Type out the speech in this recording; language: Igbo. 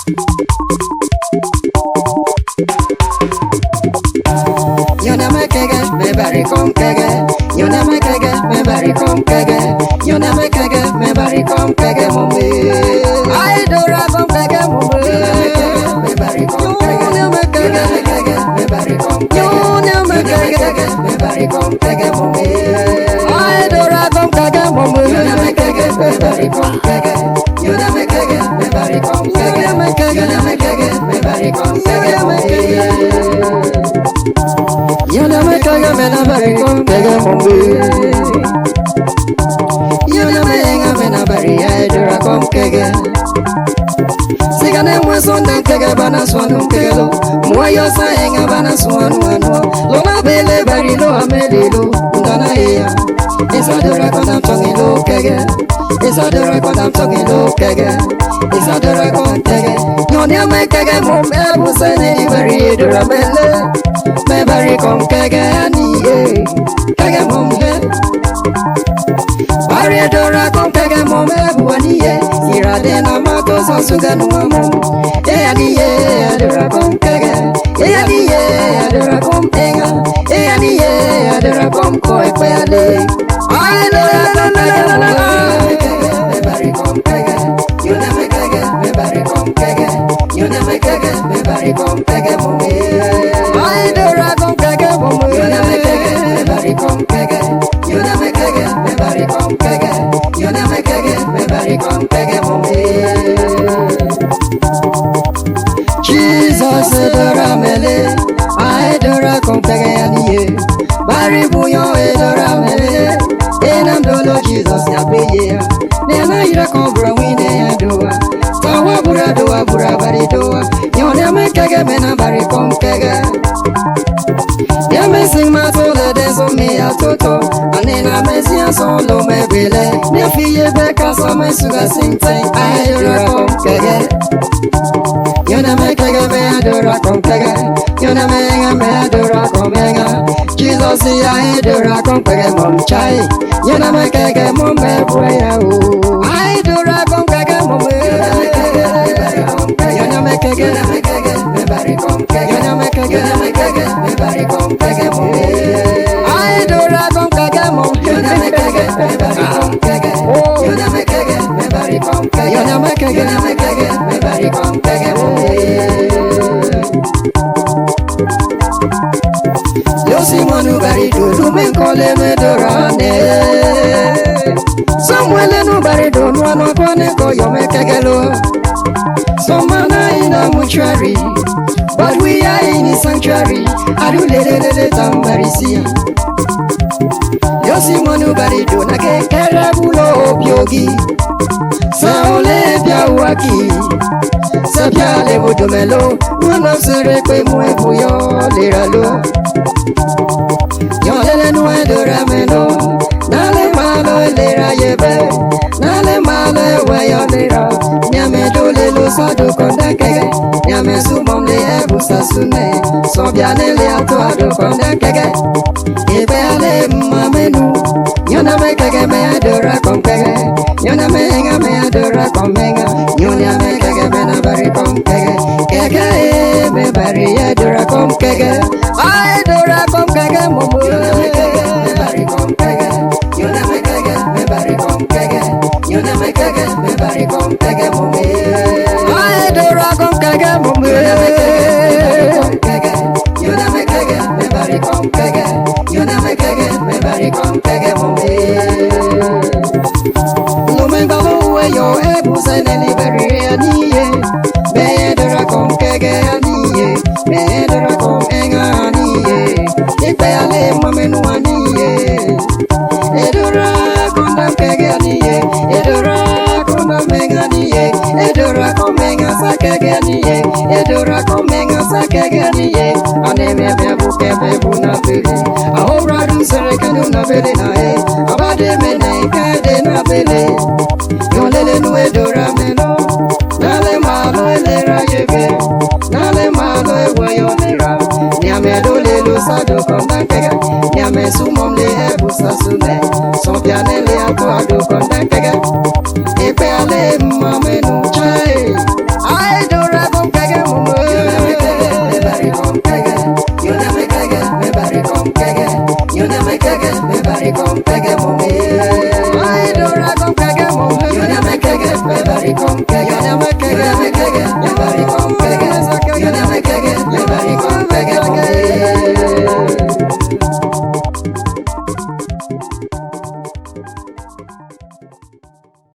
You never Kege, me Bari come Kege. You never Kege, me Bari come Kege. You never Kege, me Bari come Kege mumbi. I do rap come Kege mumbi. You never Kege, me Bari come Kege. You never Kege, me Bari come Kege. You never Kege, me Bari come Kege mumbi. I do rap come Kege mumbi. You never Kege, me Bari come Kege. You never Kege, me Bari come Kege. You never Kege, me Bari come Kege mumbi. You never Kege, me Bari come Kege mumbi. You never me Bari, I do rap come Kege. Sigane mwesonda Kege bana swanu kelo. Mwayo saenga bana swanu anu. Loma bele Bari lo amelelo. Ndana eya. Isadora kodam tongelo Kege. Isadora kodam tongelo Kege. Isadora kodam Kege. Nyonya me Kege mumbe busene ni Bari dora mele. Me Bari kom Kege ani ye. Kege mumbe. Bari dora kom Kege mumbe buani ye. Irade na mato sansuga nuamu. E ani ye adora kom Kege. E ani ye adora kom enga. E ani ye adora kom ko Ikpe ale. I me Bari kom Kege. You never Kege, me Bari kom Kege. You never Kege, me Bari kom Kege mumbi. I dora kom Kege mumbi. You never Kege, me Bari kom Kege. You never Kege, me Bari kom Kege. You never Kege, me Bari kom Kege mumbi. Jesus dora mele. I dora kom Kege aniye. Bari buyo dora mele. Enam dolo Jesus ya beye. Nena ira kobra wine ya doa. Tawa bura doa bura Bari doa. Yone me Kege me na Bari kom Kege. Ya me sing ma tole de so me ya toto. Anena me si ya solo me bele. Ne fiye beka so me suga sing tay. Ayora kom Kege. Yone me Kege me adora kom Kege. Yone me adora kom enga. Jesus ya adora kom Kege mom chai. Yone me Kege mom me boya o. Adora kom Kege mom me. Yone me Kege me Bari kom Kege. Yone me Kege me Bari kom Kege mom. Adora kom Kege mom. Yone me Kege me Bari kom Kege. Yone me Kege me Bari kom Kege. Yone me Kege me Bari kom Kege mom. Simonu Bari do men kole me dorane. Somewhere no Bari do no no kone ko yo me Kegelo. Some man in a mortuary, but we are in a sanctuary. Adu le tambarisia. Yo Simonu Bari do na ke karabulo biogi. Saole bia waki. Sabia le vodomelo, no sere kwe mwe buyo leralo. Yolele no edora meno, nale malo elera yebe, nale malo ewe yolera. Nyame dole lo sado konda Kege, nyame sumom le ebusa sune, sobiane le ato ado konda Kege. Ebe ale mamenu, yona me Kege me adora kom Kege, yona me enga me adora kom enga, yona me Kege me na Bari kom Kege. Kege me Bari adora kom Kege, adora kom Kege mumu. Yona me Kege me Bari kom Kege, yona me Kege me Bari kom Kege, yona me Kege me Bari kom Kege mumu. Adora kom Kege mumu. Yona me Kege me Bari kom Kege, yona me Kege me Bari kom Kege mumu. Lumengalo yo ebuse neni Bari aniye, be adora kom Kege aniye, be adora kom enga aniye. Ikpe ale mamenu aniye. Edora konda Kege aniye. Edora konda menga aniye. Edora komenga sa Kege aniye. Edora komenga sa Kege aniye. Aneme bebuke bebu na bele. Ahora du sere kanu na bele na e. Abade mene kade na bele. Yolele nu edora meno. Nale malo elera yebe. Nale malo ewe yolera. Nyame dole lo sado konda Kege. Nyame sumom le ebusa sune. Sobiane le ato ado konda Kege. Ikpe ale mamenu chai. I do kom kege.